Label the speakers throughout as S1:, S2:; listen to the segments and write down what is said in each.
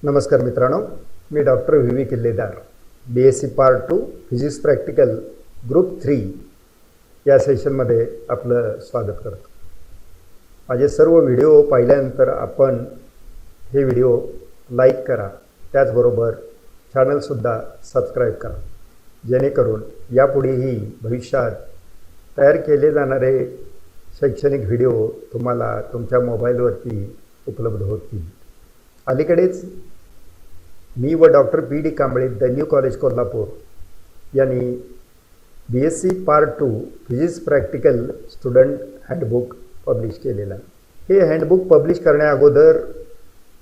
S1: नमस्कार मित्रांनो, मी doctor V V किल्लेदार, BSc part 2 physics practical group 3 या सेशनमध्ये आपलं स्वागत करतो. माझे सर्व व्हिडिओ पाहिल्यानंतर आपण हे व्हिडिओ लाईक करा, त्याचबरोबर चॅनलसुद्धा सबस्क्राईब करा, जेणेकरून यापुढेही भविष्यात तयार केले जाणारे शैक्षणिक व्हिडिओ तुम्हाला तुमच्या मोबाईलवरती उपलब्ध होतील. अलीकडेच मी व doctor PD Kamble the new college Kolhapur यांनी BSc part 2 physics practical student handbook publish केलेलं आहे. हे हँडबुक पब्लिश करण्याअगोदर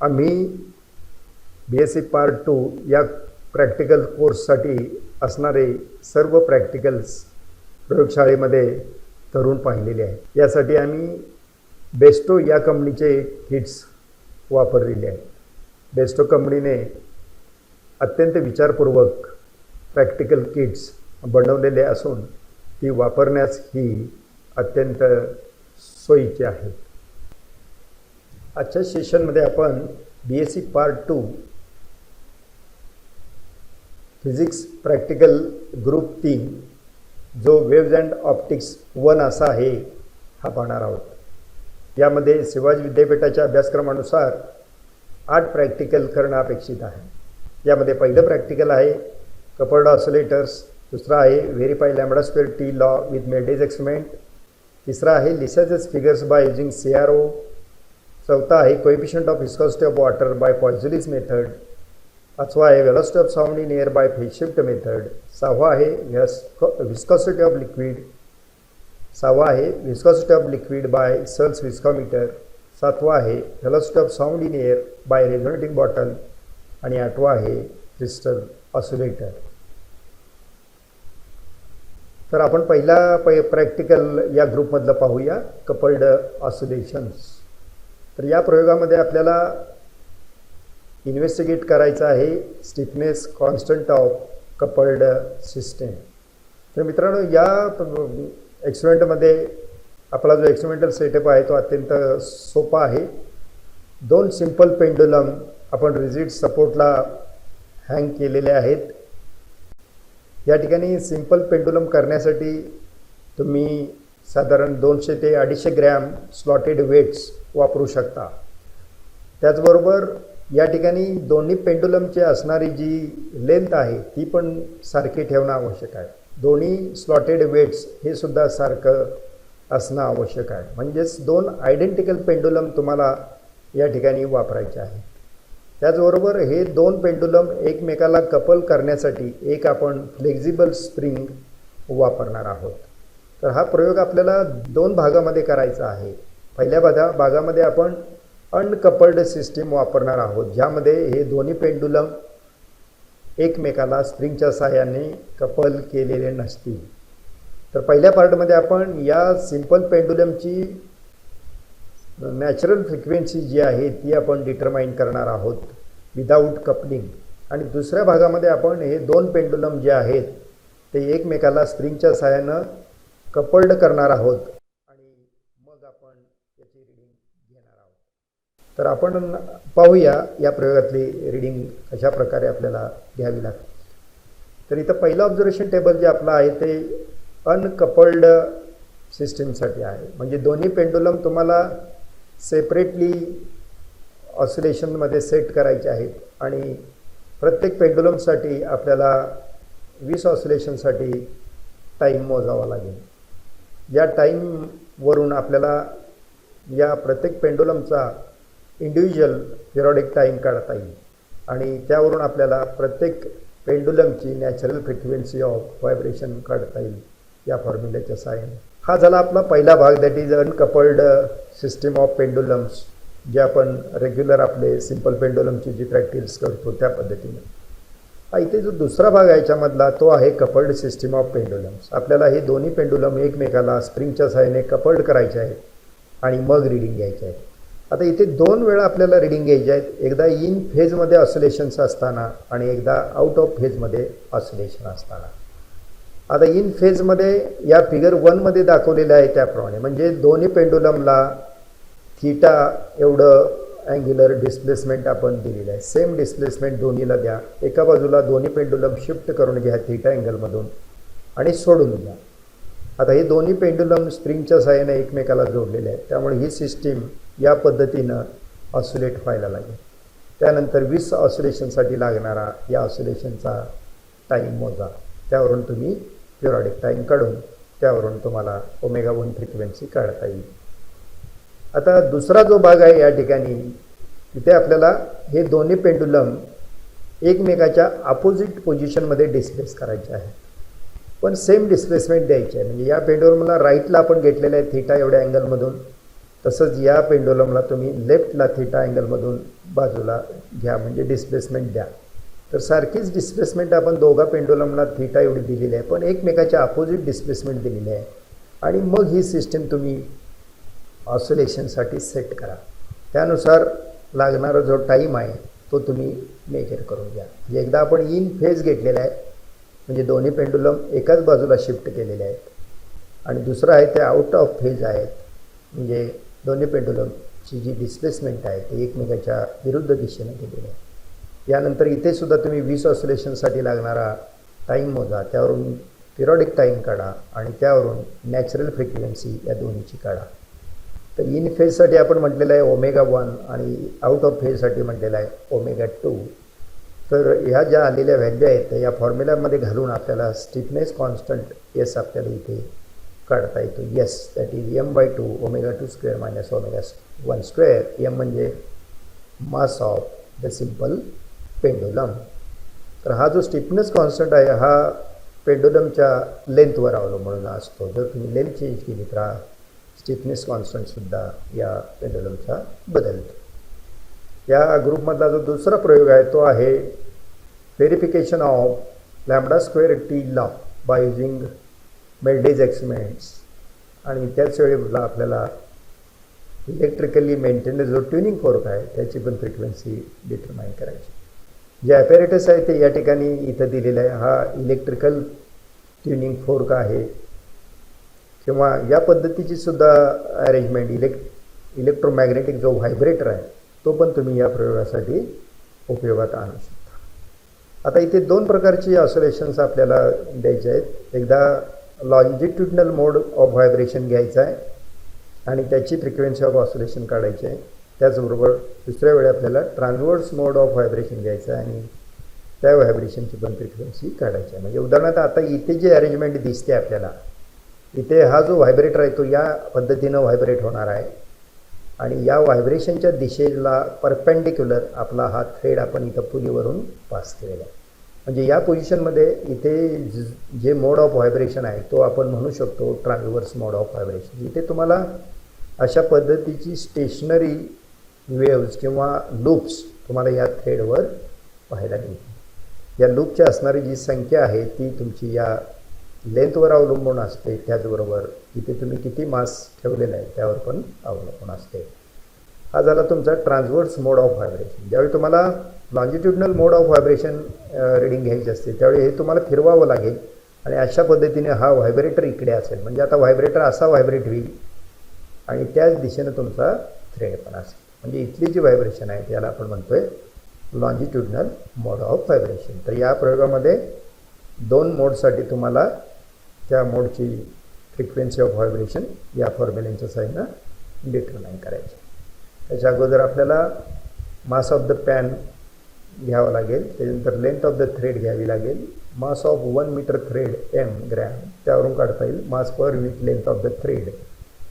S1: आम्ही BSc पार्ट 2 या प्रॅक्टिकल कोर्ससाठी असणारे सर्व प्रॅक्टिकल्स प्रयोगशाळेमध्ये करून पाहिलेले आहेत. यासाठी आम्ही बेस्टो या कंपनीचे किट्स वापरलेले आहेत. बेस्टो कंपनीने अत्यंत विचारपूर्वक प्रॅक्टिकल किट्स बनवलेले असून ती वापरण्यास ही अत्यंत सोयीची आहेत. आजच्या सेशनमध्ये आपण BSc part 2 physics practical group 3 जो वेव्ज अँड ऑप्टिक्स 1 असा आहे हा पाहणार आहोत. यामध्ये शिवाजी विद्यापीठाच्या अभ्यासक्रमानुसार 8 प्रॅक्टिकल करणं अपेक्षित आहे. यामध्ये पहिलं प्रॅक्टिकल आहे कपल्ड ऑसिलेटर्स, दुसरा आहे verify lambda square T law with Melde's experiment, तिसरा आहे Lissajous figures by using CRO, चौथा आहे coefficient of viscosity of water by Poiseuille's method, पाचवा आहे velocity of sound in air by phase shift method, सहावा आहे विस्कॉसिटी ऑफ लिक्विड, सहावा आहे viscosity of liquid by Searle's viscometer, सातवा आहे velocity of sound in air by resonating bottle आणि आठवा आहे क्रिस्टल ऑसिलेटर. तर आपण पहिला प्रॅक्टिकल या ग्रुपमधलं पाहूया, कपल्ड ऑसिलेशन्स. तर या प्रयोगामध्ये आपल्याला इन्व्हेस्टिगेट करायचं आहे stiffness constant of coupled system. तर मित्रांनो, या एक्सपेरिमेंटमध्ये आपला जो एक्सपेरिमेंटल सेटअप आहे तो अत्यंत सोपा आहे. 2 सिंपल पेंडुलम आपण रिजिड सपोर्टला हँग केलेले आहेत. या ठिकाणी सिंपल पेंडुलम करण्यासाठी तुम्ही साधारण 200 ते 250 ग्रॅम स्लॉटेड वेट्स वापरू शकता. त्याचबरोबर या ठिकाणी दोन्ही पेंडुलमची असणारी जी लेंथ आहे ती पण सारखी ठेवणं आवश्यक आहे. दोन्ही स्लॉटेड वेट्स हे सुद्धा सारखं असणं आवश्यक आहे. म्हणजेच 2 आयडेंटिकल पेंडुलम तुम्हाला या ठिकाणी वापरायचे आहे. त्याचबरोबर हे 2 पेंडुलम एकमेकाला कपल करण्यासाठी एक आपण फ्लेक्झिबल स्प्रिंग वापरणार आहोत. तर हा प्रयोग आपल्याला 2 भागामध्ये करायचा आहे. पहिल्या भागामध्ये आपण अनकपल्ड सिस्टीम वापरणार आहोत, ज्यामध्ये हे दोन्ही पेंडुलम एकमेकाला स्प्रिंगच्या सहाय्याने कपल केलेले नसतील. तर पहिल्या पार्टमध्ये आपण या सिंपल पेंडुलमची नॅचरल फ्रिक्वेन्सी जी आहे ती आपण डिटरमाइन करणार आहोत विदाऊट कपलिंग. आणि दुसऱ्या भागामध्ये आपण हे 2 पेंडुलम जे आहेत ते एकमेकाला स्प्रिंगच्या सहाय्यानं कपल्ड करणार आहोत आणि मग आपण याची रिडिंग घेणार आहोत. तर आपण पाहूया या प्रयोगातली रिडिंग कशा प्रकारे आपल्याला घ्यावी लागते. तर इथं पहिलं ऑब्झर्वेशन टेबल जे आपलं आहे ते अनकपल्ड सिस्टीमसाठी आहे. म्हणजे दोन्ही पेंडुलम तुम्हाला सेपरेटली ऑसिलेशनमध्ये सेट करायचे आहेत आणि प्रत्येक पेंडुलमसाठी आपल्याला 20 ऑसिलेशनसाठी टाईम मोजावा लागेल. या टाईमवरून आपल्याला या प्रत्येक पेंडुलमचा इंडिव्हिज्युअल पिरियडिक टाईम काढता येईल आणि त्यावरून आपल्याला प्रत्येक पेंडुलमची नॅचरल फ्रिक्वेन्सी ऑफ व्हायब्रेशन काढता येईल या फॉर्म्युल्याच्या सहाय्याने. हा झाला आपला पहिला भाग, that is uncoupled system of pendulums, जे आपण रेग्युलर आपले सिंपल पेंडुलमची जी प्रॅक्टिस करतो त्या पद्धतीने. इथे जो दुसरा भाग आहे याच्यामधला तो आहे कपल्ड सिस्टीम ऑफ पेंडुलम्स. आपल्याला हे दोन्ही पेंडुलम एकमेकाला स्प्रिंगच्या सहाय्याने कपल्ड करायचे आहेत आणि मग रिडिंग घ्यायचे आहेत. आता इथे 2 वेळा आपल्याला रिडिंग घ्यायचे आहेत, एकदा इन फेजमध्ये ऑसिलेशन्स असताना आणि एकदा आउट ऑफ फेजमध्ये ऑसिलेशन असताना. आता इन फेजमध्ये या फिगर 1 दाखवलेलं आहे त्याप्रमाणे, म्हणजे दोन्ही पेंडुलमला थीटा एवढं अँग्युलर डिस्प्लेसमेंट आपण दिलेलं आहे. सेम डिस्प्लेसमेंट दोन्हीला द्या. एका बाजूला दोन्ही पेंडुलम शिफ्ट करून घ्या थीटा अँगलमधून आणि सोडून द्या. आता हे दोन्ही पेंडुलम स्प्रिंगच्या सहाय्याने एकमेकाला जोडलेले आहेत, त्यामुळे ही सिस्टीम या पद्धतीनं ऑसिलेट व्हायला लागेल. त्यानंतर 20 ऑसिलेशनसाठी लागणारा या ऑसिलेशनचा टाईम मोजा. त्यावरून तुम्ही पिरियॉडिक टाईम काढून त्यावरून तुम्हाला ω1 फ्रिक्वेन्सी काढता येईल. आता दुसरा जो भाग आहे या ठिकाणी, तिथे आपल्याला हे दोन्ही पेंडुलम एकमेकाच्या अपोजिट पोझिशनमध्ये डिस्प्लेस करायचे आहे, पण सेम डिस्प्लेसमेंट द्यायची आहे. म्हणजे या पेंडुलमला राईटला आपण घेतलेलं आहे थीटा एवढ्या अँगलमधून, तसंच या पेंडुलमला तुम्ही लेफ्टला थीटा अँगलमधून बाजूला घ्या, म्हणजे डिस्प्लेसमेंट द्या. तर सारखीच डिस्प्लेसमेंट आपण दोघा पेंडुलमला थीटा एवढी दिलेली आहे, पण एकमेकाच्या अपोजिट डिस्प्लेसमेंट दिलेली आहे. आणि मग ही सिस्टीम तुम्ही ऑसिलेशनसाठी सेट करा. त्यानुसार लागणारा जो टाईम आहे तो तुम्ही मेजर करून घ्या. म्हणजे एकदा आपण इन फेज घेतलेला आहे, म्हणजे दोन्ही पेंडुलम एकाच बाजूला शिफ्ट केलेले आहेत, आणि दुसरं आहे ते आउट ऑफ फेज आहेत, म्हणजे दोन्ही पेंडुलमची जी डिस्प्लेसमेंट आहे ती एकमेकाच्या विरुद्ध दिशेने दिलेली आहे. यानंतर इथे सुद्धा तुम्ही 20 ऑसिलेशनसाठी लागणारा टाईम मोजा, त्यावरून पिरियॉडिक टाईम काढा आणि त्यावरून नॅचरल फ्रिक्वेन्सी या दोन्हीची काढा. तर इन फेजसाठी आपण म्हटलेलं आहे ω1 आणि आउट ऑफ फेजसाठी म्हटलेलं आहे ω2. तर ह्या ज्या आलेल्या व्हॅल्यू आहेत त्या या फॉर्म्युल्यामध्ये घालून आपल्याला स्टिफनेस कॉन्स्टंट एस आपल्याला इथे काढता येतो. Yes, that is m/2 ω2² - ω1². m म्हणजे mass of the simple pendulum. तर हा जो स्टिफनेस कॉन्स्टंट आहे हा पेंडुलमच्या लेंथवर अवलंबून असतो. जर तुम्ही लेंथ चेंज केली तर हा स्टिफनेस कॉन्स्टंटसुद्धा या पेंडुलमचा बदलतो. या ग्रुपमधला जो दुसरा प्रयोग आहे तो आहे verification of λ² law by using Melde's experiments. आणि त्याच वेळेला आपल्याला इलेक्ट्रिकली मेंटेन्ड जो ट्युनिंग फोर्क आहे त्याची पण फ्रिक्वेन्सी डिटरमाइन करायची. जे ॲपेरेटस आहे ते या ठिकाणी इथं दिलेलं आहे. हा इलेक्ट्रिकल ट्युनिंग फोर्क आहे, किंवा या पद्धतीची सुद्धा अरेंजमेंट इलेक्ट्रोमॅग्नेटिक जो व्हायब्रेटर आहे तो पण तुम्ही या प्रयोगासाठी उपयोगात आणू शकता. आता इथे दोन प्रकारची ऑसिलेशन्स आपल्याला द्यायचे आहेत. एकदा लॉन्जिट्युडनल मोड ऑफ व्हायब्रेशन घ्यायचा आहे आणि त्याची फ्रिक्वेन्सी ऑफ ऑसिलेशन काढायची आहे. त्याचबरोबर दुसऱ्या वेळी आपल्याला ट्रान्सव्हर्स मोड ऑफ व्हायब्रेशन घ्यायचं आहे आणि त्या व्हायब्रेशनची पण फ्रिक्वेन्सी काढायची आहे. म्हणजे उदाहरणार्थ आता इथे जी अरेंजमेंट दिसते आपल्याला, इथे हा जो व्हायब्रेटर आहे तो या पद्धतीनं व्हायब्रेट होणार आहे आणि या व्हायब्रेशनच्या दिशेला परपेंडिक्युलर आपला हा थ्रेड आपण इथं पुलीवरून पास केलेला आहे. म्हणजे या पोझिशनमध्ये इथे जे मोड ऑफ व्हायब्रेशन आहे तो आपण म्हणू शकतो ट्रान्सव्हर्स मोड ऑफ व्हायब्रेशन. इथे तुम्हाला अशा पद्धतीची स्टेशनरी वेव्स किंवा लूप्स तुम्हाला या थ्रेडवर पाहायला मिळतील. या लूपची असणारी जी संख्या आहे ती तुमची या लेंथवर अवलंबून असते. त्याचबरोबर इथे तुम्ही किती मास ठेवलेला आहे त्यावर पण अवलंबून असते. हा झाला तुमचा ट्रान्सव्हर्स मोड ऑफ व्हायब्रेशन. ज्यावेळी तुम्हाला longitudinal mode of vibration reading घ्यायची असते त्यावेळी हे तुम्हाला फिरवावं लागेल आणि अशा पद्धतीने हा व्हायब्रेटर इकडे असेल. म्हणजे आता व्हायब्रेटर असा व्हायब्रेट होईल आणि त्याच दिशेनं तुमचा थ्रेड पण असेल. म्हणजे इथली जी व्हायब्रेशन आहे त्याला आपण म्हणतोय लॉन्जिट्युडनल मोड ऑफ व्हायब्रेशन. तर या प्रयोगामध्ये 2 मोडसाठी तुम्हाला त्या मोडची फ्रिक्वेन्सी ऑफ व्हायब्रेशन या फॉर्म्युलेच्या साहाय्यानं डिटरमाइन करायची. त्याच्या अगोदर आपल्याला मास ऑफ द पॅन घ्यावं लागेल, त्यानंतर लेंथ ऑफ द थ्रेड घ्यावी लागेल. Mass of 1 metre thread m gram, त्यावरून काढता येईल mass per with length of the thread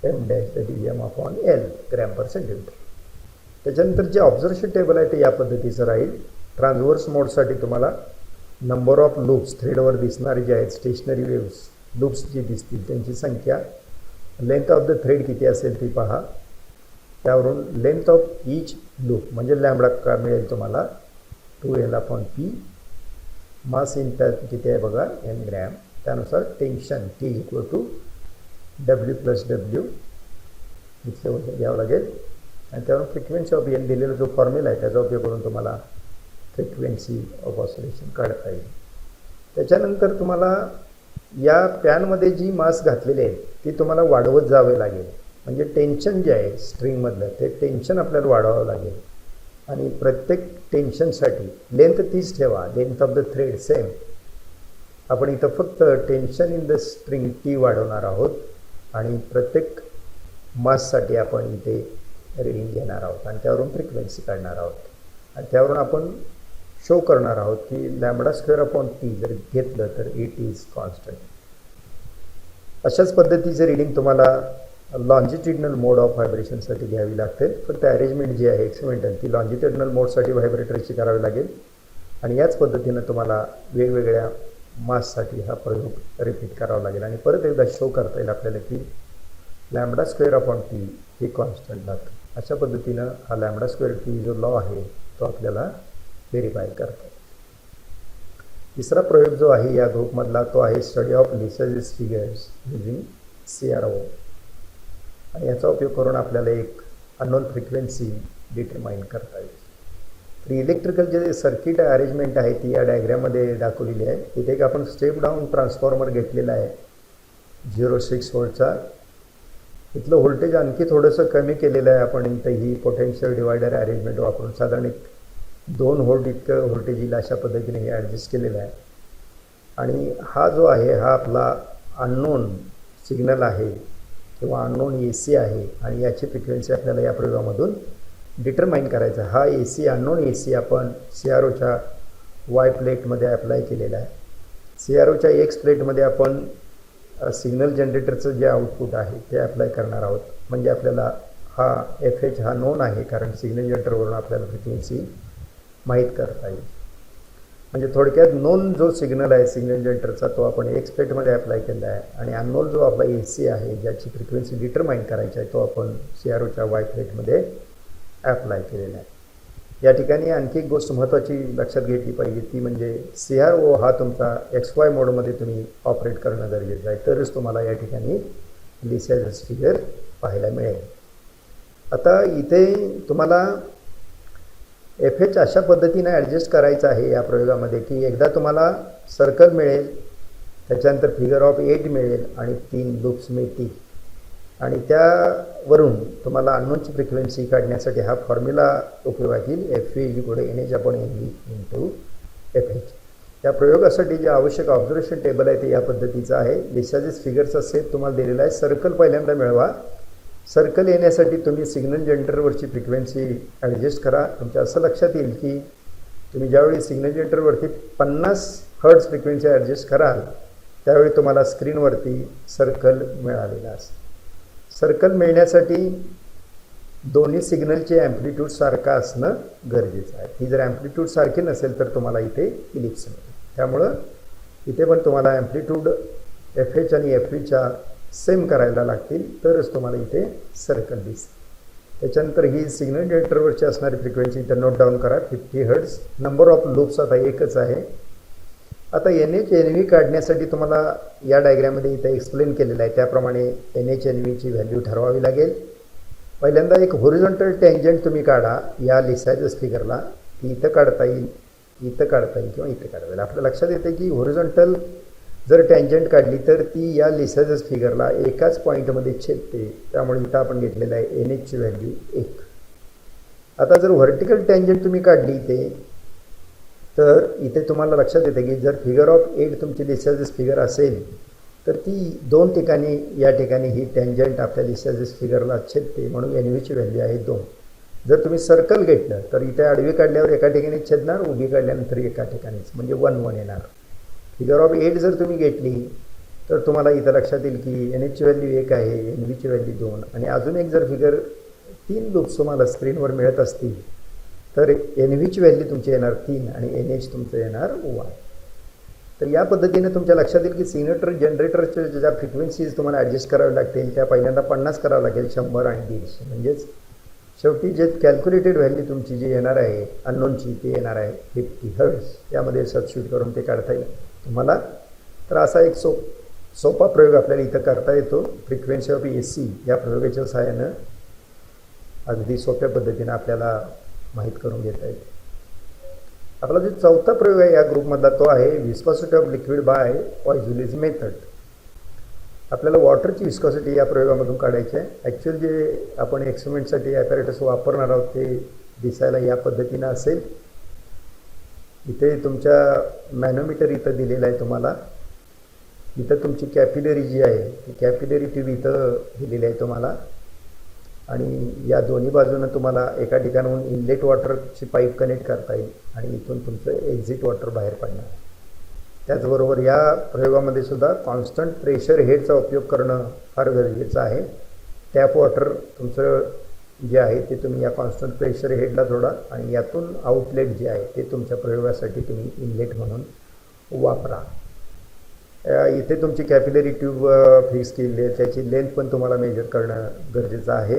S1: m dash that is m/L gram per centimetre. त्याच्यानंतर जे ऑब्झर्वेशन टेबल आहे ते या पद्धतीचं राहील. ट्रान्सव्हर्स मोडसाठी तुम्हाला नंबर ऑफ लूप्स थ्रेडवर दिसणारे जे आहेत स्टेशनरी वेव्स लूप्स जी दिसतील त्यांची संख्या, लेंथ ऑफ द थ्रेड किती असेल ती पहा. त्यावरून लेंथ ऑफ ईच लूप म्हणजे लॅम्बडा का मिळेल तुम्हाला 2L/P. मास इन पॅन किती आहे बघा m ग्रॅम. त्यानुसार टेन्शन T = W + W इथले वजन घ्यावं लागेल आणि त्यावरून फ्रिक्वेन्सी ऑफ n दिलेला जो फॉर्म्युला आहे त्याचा उपयोग करून तुम्हाला फ्रिक्वेन्सी ऑफ ऑसिलेशन काढता येईल. त्याच्यानंतर तुम्हाला या पॅनमध्ये जी मास घातलेली आहे ती तुम्हाला वाढवत जावे लागेल. म्हणजे टेन्शन जे आहे स्ट्रिंगमधलं ते टेन्शन आपल्याला वाढवावं लागेल आणि प्रत्येक टेन्शनसाठी लेंथ तीच ठेवा, length of the thread same. आपण इथं फक्त tension in the string T वाढवणार आहोत आणि प्रत्येक माससाठी आपण इथे रिडिंग घेणार आहोत आणि त्यावरून फ्रिक्वेन्सी काढणार आहोत आणि त्यावरून आपण शो करणार आहोत की लॅम्बडा स्क्वेअर अपॉन टी जर घेतलं तर इट इज कॉन्स्टंट. अशाच पद्धतीचे रिडिंग तुम्हाला लॉन्जिट्युडनल मोड ऑफ व्हायब्रेशनसाठी घ्यावी लागते. फक्त अरेंजमेंट जी आहे एक्सपेरिमेंटल ती लॉन्जिट्युडनल मोडसाठी व्हायब्रेटरची करावी लागेल आणि याच पद्धतीनं तुम्हाला वेगवेगळ्या माससाठी हा प्रयोग रिपीट करावा लागेल आणि परत एकदा शो करता येईल आपल्याला की लॅम्बडा स्क्वेअर अपॉन टी हे कॉन्स्टंट लागतं. अशा पद्धतीनं हा लॅम्बडा स्क्वेअर टी जो लॉ आहे तो आपल्याला व्हेरीफाय करतो. तिसरा प्रयोग जो आहे या ग्रुपमधला तो आहे study of Lissajous figures using CRO आणि याचा उपयोग करून आपल्याला एक अननोन फ्रिक्वेन्सी डिटरमाइन करता येईल. तर इलेक्ट्रिकल जे सर्किट अरेंजमेंट आहे ती या डायग्राममध्ये दाखवलेली आहे. इथे एक आपण स्टेप डाऊन ट्रान्सफॉर्मर घेतलेला आहे 0.6 व्होल्टचा. इथलं व्होल्टेज आणखी थोडंसं कमी केलेलं आहे आपण इथं ही पोटेन्शियल डिवायडर अरेंजमेंट वापरून साधारण एक 2 व्होल्ट इतकं व्होल्टेज येईल अशा पद्धतीने हे ॲडजस्ट केलेलं आहे. आणि हा जो आहे हा आपला अननोन सिग्नल आहे किंवा अननोन AC आहे आणि याची फ्रिक्वेन्सी आपल्याला या प्रयोगामधून डिटरमाइन करायचा. हा AC अननोन AC आपण CROच्या Y प्लेटमध्ये अप्लाय केलेला आहे. CROच्या X प्लेटमध्ये आपण सिग्नल जनरेटरचं जे आउटपुट आहे ते अप्लाय करणार आहोत. म्हणजे आपल्याला हा FH हा नोन आहे कारण सिग्नल जनरेटरवरून आपल्याला फ्रिक्वेन्सी माहीत करता येईल. म्हणजे थोडक्यात नोन जो सिग्नल आहे सिग्नल जनरेटरचा तो आपण X प्लेटमध्ये अप्लाय केला आहे आणि अननोन जो आपला AC आहे ज्याची फ्रिक्वेन्सी डिटरमाइन करायची आहे तो आपण CROच्या Y प्लेटमध्ये अप्लाय केलेला आहे. या ठिकाणी आणखी एक गोष्ट महत्त्वाची लक्षात घेतली पाहिजे ती म्हणजे CRO हा तुमचा XY मोडमध्ये तुम्ही ऑपरेट करणं गरजेचं आहे तरच तुम्हाला या ठिकाणी लिसाजेस फिगर पाहायला मिळेल. आता इथे तुम्हाला FH अशा पद्धतीने ॲडजस्ट करायचं आहे या प्रयोगामध्ये की एकदा तुम्हाला सर्कल मिळेल, त्याच्यानंतर फिगर ऑफ 8 मिळेल आणि 3 लूप्स मिळतील आणि त्यावरून तुम्हाला अननोनची फ्रिक्वेन्सी काढण्यासाठी हा फॉर्म्युला उपयोगात येईल FV=NH/NV × FH. या प्रयोगासाठी जे आवश्यक ऑब्झर्वेशन टेबल आहे ते या पद्धतीचं आहे. लिसाजेस फिगरचा सेट तुम्हाला दिलेला आहे. सर्कल पहिल्यांदा मिळवा. सर्कल येण्यासाठी तुम्ही सिग्नल जनरेटरवरची फ्रिक्वेन्सी ॲडजस्ट करा. तुमच्या असं लक्षात येईल की तुम्ही ज्यावेळी सिग्नल जनरेटरवरती 50 हर्ट्झ फ्रिक्वेन्सी ॲडजस्ट कराल त्यावेळी तुम्हाला स्क्रीनवरती सर्कल मिळालेला असेल. सर्कल मिळण्यासाठी दोन्ही सिग्नलचे ॲम्प्लिट्यूड सारखा असणं गरजेचं आहे. ही जर ॲम्प्लिट्यूड सारखी नसेल तर तुम्हाला इथे इलिप्स मिळेल. त्यामुळं इथे पण तुम्हाला ॲम्प्लिट्यूड FH आणि FVच्या सेम करायला लागतील तरच तुम्हाला इथे सर्कल दिसेल. त्याच्यानंतर ही सिग्नल जनरेटरवरची असणारी फ्रिक्वेन्सी इथं नोट डाऊन करा 50 हर्ट्झ. नंबर ऑफ लूप्स आता एकच आहे. आता NH/NV काढण्यासाठी तुम्हाला या डायग्राममध्ये इथं एक्सप्लेन केलेलं आहे त्याप्रमाणे NH/NVची व्हॅल्यू ठरवावी लागेल. पहिल्यांदा एक होरिझॉन्टल टँजंट तुम्ही काढा या लिसाजेस फिगरला. ती इथं काढता येईल, इथं काढता येईल किंवा इथं काढता येईल. आपल्या लक्षात येते की होरिझॉन्टल जर टँजंट काढली तर ती या लिसाजेस फिगरला एकाच पॉईंटमध्ये छेदते. त्यामुळे इथं आपण घेतलेलं आहे NHची व्हॅल्यू 1. आता जर व्हर्टिकल टँजंट तुम्ही काढली इथे तर इथे तुम्हाला लक्षात येते की जर फिगर ऑफ 8 तुमची लिसाजेस फिगर असेल तर ती 2 ठिकाणी या ठिकाणी ही टँजंट आपल्या लिसाजेस फिगरला छेदते म्हणून NVची व्हॅल्यू आहे 2. जर तुम्ही सर्कल घेतलं तर इथे आडवी काढल्यावर एका ठिकाणी छेदणार, उभी काढल्यानंतर एका ठिकाणीच म्हणजे 1-1 येणार. फिगर ऑफ 8 जर तुम्ही घेतली तर तुम्हाला इथं लक्षात येईल की NHची व्हॅल्यू 1 आहे, NVची व्हॅल्यू 2 आणि अजून एक जर फिगर 3 लूप्स तुम्हाला स्क्रीनवर मिळत असतील तर NVची व्हॅल्यू तुमची येणार 3 आणि NH तुमचं येणार 1. तर या पद्धतीने तुमच्या लक्षात येईल की सिग्नल जनरेटरच्या ज्या फ्रिक्वेन्सीज तुम्हाला ॲडजस्ट कराव्या लागतील त्या पहिल्यांदा 50 करावं लागेल, 100 आणि 150. म्हणजेच शेवटी जे कॅल्क्युलेटेड व्हॅल्यू तुमची जी येणार आहे अननोनची ती येणार आहे 50 हर्ट्झ. यामध्ये सबस्टिट्यूट करून ते काढता येईल तुम्हाला. तर असा एक सोपा प्रयोग आपल्याला इथं करता येतो. फ्रिक्वेन्सी ऑफ AC या प्रयोगाच्या सहाय्यानं अगदी सोप्या पद्धतीनं आपल्याला माहीत करून घेता येईल. आपला जो चौथा प्रयोग आहे या ग्रुपमधला तो आहे viscosity of liquid by Poiseuille's method. आपल्याला वॉटरची विस्कॉसिटी या प्रयोगामधून काढायची आहे. ॲक्च्युअल जे आपण एक्सपेरिमेंटसाठी ॲपॅरेटस वापरणार आहोत ते दिसायला या पद्धतीनं असेल. इथे तुमच्या मॅनोमीटर इथं दिलेलं आहे तुम्हाला. इथं तुमची कॅपिलरी जी आहे ती कॅपिलरी ट्यूब इथं दिलेली आहे तुम्हाला. आणि या दोन्ही बाजूनं तुम्हाला एका ठिकाणाहून इनलेट वॉटरची पाईप कनेक्ट करता येईल आणि इथून तुमचं एक्झिट वॉटर बाहेर पडणार. त्याचबरोबर या प्रयोगामध्ये सुद्धा कॉन्स्टंट प्रेशर हेडचा उपयोग करणं फार गरजेचं आहे. टॅप वॉटर तुमचं जे आहे ते तुम्ही या कॉन्स्टंट प्रेशर हेडला जोडा आणि यातून आउटलेट जे आहे ते तुमच्या प्रयोगासाठी तुम्ही इनलेट म्हणून वापरा. इथे तुमची कॅपिलरी ट्यूब फिक्स केली आहे, त्याची लेंथ पण तुम्हाला मेजर करणं गरजेचं आहे.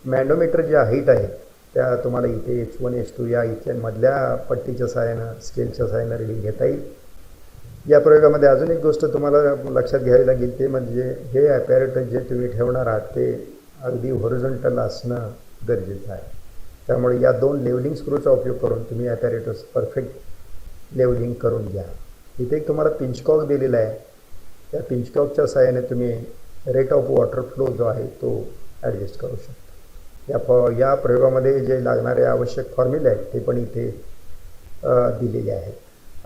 S1: मॅनोमीटर ज्या हाईट आहेत त्या तुम्हाला इथे H1 H2 या इथे मधल्या पट्टीच्या सहाय्यानं स्केलच्या सहाय्यानं रिडिंग घेता येईल. या प्रयोगामध्ये अजून एक गोष्ट तुम्हाला लक्षात घ्यावी लागेल ते म्हणजे हे ॲपॅरेटस जे तुम्ही ठेवणार आहात ते अगदी हॉरिझॉन्टल असणं गरजेचं आहे. त्यामुळे या दोन लेवलिंग स्क्रूचा उपयोग करून तुम्ही ॲपॅरेटस परफेक्ट लेवलिंग करून घ्या. इथे एक तुम्हाला पिंचकॉक दिलेला आहे. त्या पिंचकॉकच्या सहाय्याने तुम्ही रेट ऑफ वॉटर फ्लो जो आहे तो ॲडजस्ट करू शकता. या प्रयोगामध्ये जे लागणारे आवश्यक फॉर्म्युले आहेत ते पण इथे दिलेले आहेत.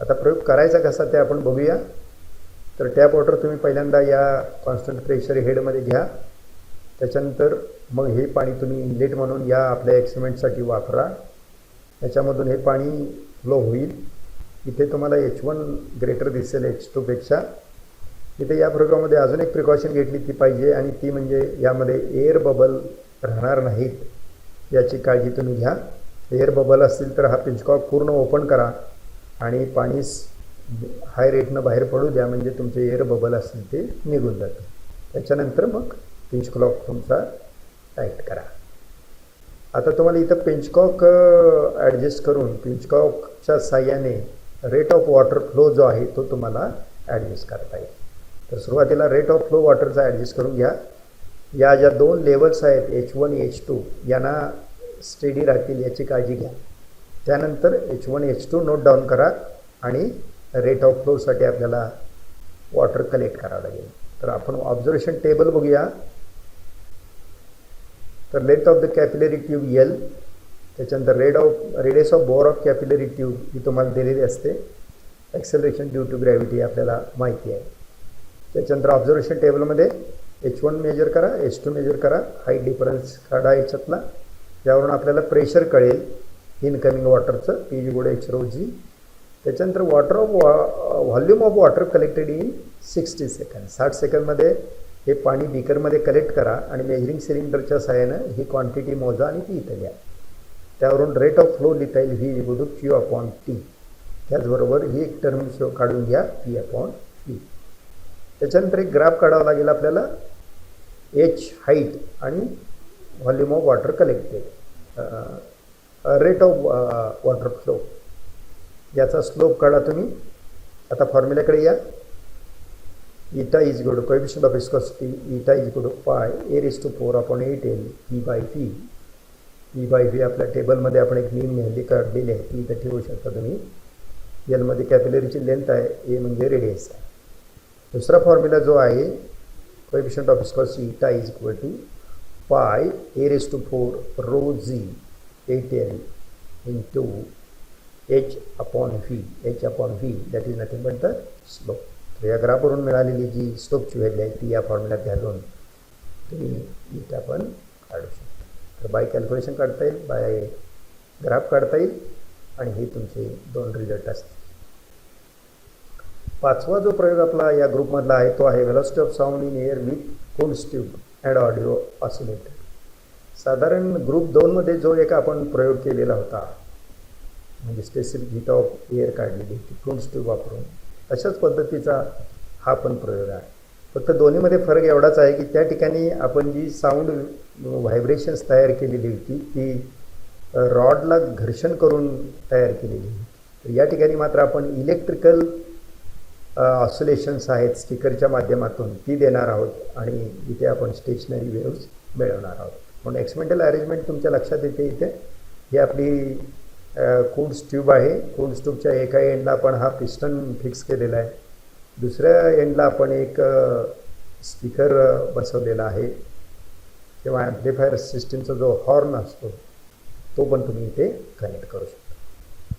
S1: आता प्रयोग करायचा कसा ते आपण बघूया. तर टॅप वॉटर तुम्ही पहिल्यांदा या कॉन्स्टंट प्रेशर हेडमध्ये घ्या. त्याच्यानंतर मग हे पाणी तुम्ही इनलेट म्हणून या आपल्या एक्सपेरिमेंटसाठी वापरा. त्याच्यामधून हे पाणी फ्लो होईल. इथे तुम्हाला H1 ग्रेटर दिसेल H2पेक्षा. इथे या प्रोग्राममध्ये अजून एक प्रिकॉशन घेतली ती पाहिजे आणि ती म्हणजे यामध्ये एअर बबल राहणार नाहीत याची काळजी तुम्ही घ्या. एअर बबल असतील तर हा पिंचकॉक पूर्ण ओपन करा आणि पाणी हाय रेटनं बाहेर पडू द्या, म्हणजे तुमचे एअर बबल असतील ते निघून जातं. त्याच्यानंतर मग पिंचकॉक तुमचा टाईट करा. आता तुम्हाला इथं पिंचकॉक ॲडजस्ट करून पिंचकॉकच्या साह्याने रेट ऑफ वॉटर फ्लो जो आहे तो तुम्हाला ॲडजस्ट करता येईल. तर सुरुवातीला रेट ऑफ फ्लो वॉटरचा ॲडजस्ट करून घ्या. या ज्या दोन लेवल्स आहेत H1 H2 यांना स्टेडी राहतील याची काळजी घ्या. त्यानंतर H1 H2 नोट डाऊन करा आणि रेट ऑफ फ्लोसाठी आपल्याला वॉटर कलेक्ट करावं लागेल. तर आपण ऑब्झर्वेशन टेबल बघूया. तर length of the capillary tube L, त्याच्यानंतर radius of bore of capillary tube ही तुम्हाला दिलेली असते. ॲक्सेलरेशन ड्यू टू ग्रॅव्हिटी आपल्याला माहिती आहे. त्याच्यानंतर ऑब्झर्वेशन टेबलमध्ये H1 मेजर करा, H2 मेजर करा, हाईट डिफरन्स काढा याच्यातला. यावरून आपल्याला प्रेशर कळेल इनकमिंग वॉटरचं P=H ρg. त्याच्यानंतर volume of water collected in 60 second. 60 सेकंडमध्ये हे पाणी बीकरमध्ये कलेक्ट करा आणि मेजरिंग सिलेंडरच्या सहाय्यानं ही क्वांटिटी मोजा आणि ती इथं घ्या. त्यावरून रेट ऑफ फ्लो लिहिता येईल V=Q/T. त्याचबरोबर ही एक टर्म काढून घ्या P/P. त्याच्यानंतर एक ग्राफ काढावा लागेल आपल्याला H हाईट आणि volume of water collected, rate of water flow याचा स्लोप काढा तुम्ही. आता फॉर्म्युल्याकडे या. eta = coefficient of viscosity eta = पाय A⁴/8L P/V. P/V आपल्या टेबलमध्ये आपण एक मीन लिहिली काढलेली आहे ती इथं ठेवू शकता तुम्ही. L मध्ये कॅपिलरीची लेंथ आहे, A म्हणजे रेडियस आहे. दुसरा फॉर्म्युला जो आहे कोएफिशियंट ऑफ विस्कोसिटी eta = पाय A⁴ρg 8L into H/V. H/V that is nothing but the slope. तर या ग्राफवरून मिळालेली जी स्लोपची व्हॅल्यू आहे ती या फॉर्म्युल्यात घालून तुम्ही इथं पण काढू शकता. तर बाय कॅल्क्युलेशन काढता येईल, बाय ग्राफ काढता येईल आणि हे तुमचे दोन रिझल्ट असतील. पाचवा जो प्रयोग आपला या ग्रुपमधला आहे तो आहे velocity of sound in air with Kundt's tube and audio oscillator. साधारण ग्रुप 2मध्ये जो एक आपण प्रयोग केलेला होता म्हणजे स्पेसिफिक हीट ऑफ एअर काढलेली होती कोन्स ट्यूब वापरून, अशाच पद्धतीचा हा पण प्रयोग आहे. फक्त दोन्हीमध्ये फरक एवढाच आहे की त्या ठिकाणी आपण जी साऊंड व्हायब्रेशन्स तयार केलेली होती ती रॉडला घर्षण करून तयार केलेली होती. तर या ठिकाणी मात्र आपण इलेक्ट्रिकल ऑसिलेशन्स आहेत स्पीकरच्या माध्यमातून ती देणार आहोत आणि इथे आपण स्टेशनरी वेव्हज मिळवणार आहोत. म्हणून एक्सपेरिमेंटल अरेंजमेंट तुमच्या लक्षात येते. इथे ही आपली कोन्स ट्यूब आहे. कोन्स ट्यूबच्या एका एंडला आपण हा पिस्टन फिक्स केलेला आहे, दुसऱ्या एंडला आपण एक स्पीकर बसवलेला आहे किंवा ॲम्प्लिफायर सिस्टीमचा जो हॉर्न असतो तो पण तुम्ही इथे कनेक्ट करू शकता.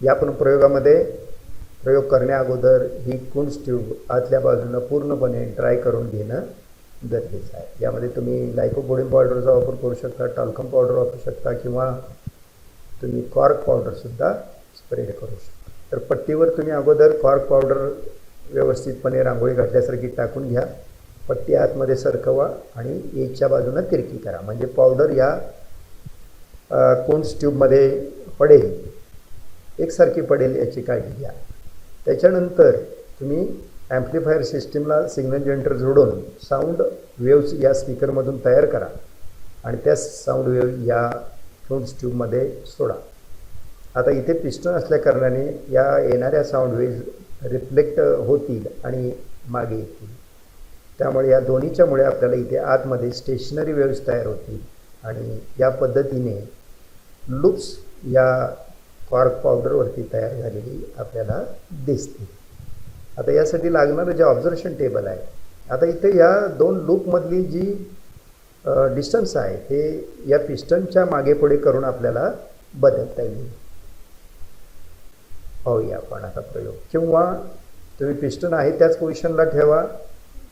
S1: या पण प्रयोगामध्ये प्रयोग करण्या अगोदर ही कुंड्स ट्यूब आतल्या बाजूनं पूर्णपणे ड्राय करून घेणं गरजेचं आहे. यामध्ये तुम्ही लायकोपोडियम पावडरचा वापर करू शकता, टाल्कम पावडर वापरू शकता किंवा तुम्ही कॉर्क पावडरसुद्धा स्प्रेड करू शकता. तर पट्टीवर तुम्ही अगोदर कॉर्क पावडर व्यवस्थितपणे रांगोळी घातल्यासारखी टाकून घ्या. पट्टी आतमध्ये सरकवा आणि एजच्या बाजूनं तिरकी करा, म्हणजे पावडर या कोन्स ट्यूबमध्ये पडेल, एकसारखी पडेल याची काळजी घ्या. त्याच्यानंतर तुम्ही ॲम्प्लिफायर सिस्टीमला सिग्नल जनरेटर जोडून साऊंड वेव्स या स्पीकरमधून तयार करा आणि त्या साऊंड वेव्ह या कोन्स ट्यूबमध्ये सोडा. आता इथे पिस्टन असल्याकारणाने या येणाऱ्या साऊंड वेव्ज रिफ्लेक्ट होतील आणि मागे येतील. त्यामुळे या दोन्हीच्यामुळे आपल्याला इथे आतमध्ये स्टेशनरी वेव्स तयार होतील आणि या पद्धतीने लूप्स या कॉर्क पावडरवरती तयार झालेली आपल्याला दिसते. आता यासाठी लागणारं जे ऑब्झर्वेशन टेबल आहे, आता इथे या दोन लूपमधली जी डिस्टन्स आहे ते या पिस्टनच्या मागे पुढे करून आपल्याला बदलता येईल. पाहूया आपण आता प्रयोग. किंवा तुम्ही पिस्टन आहे त्याच पोझिशनला ठेवा.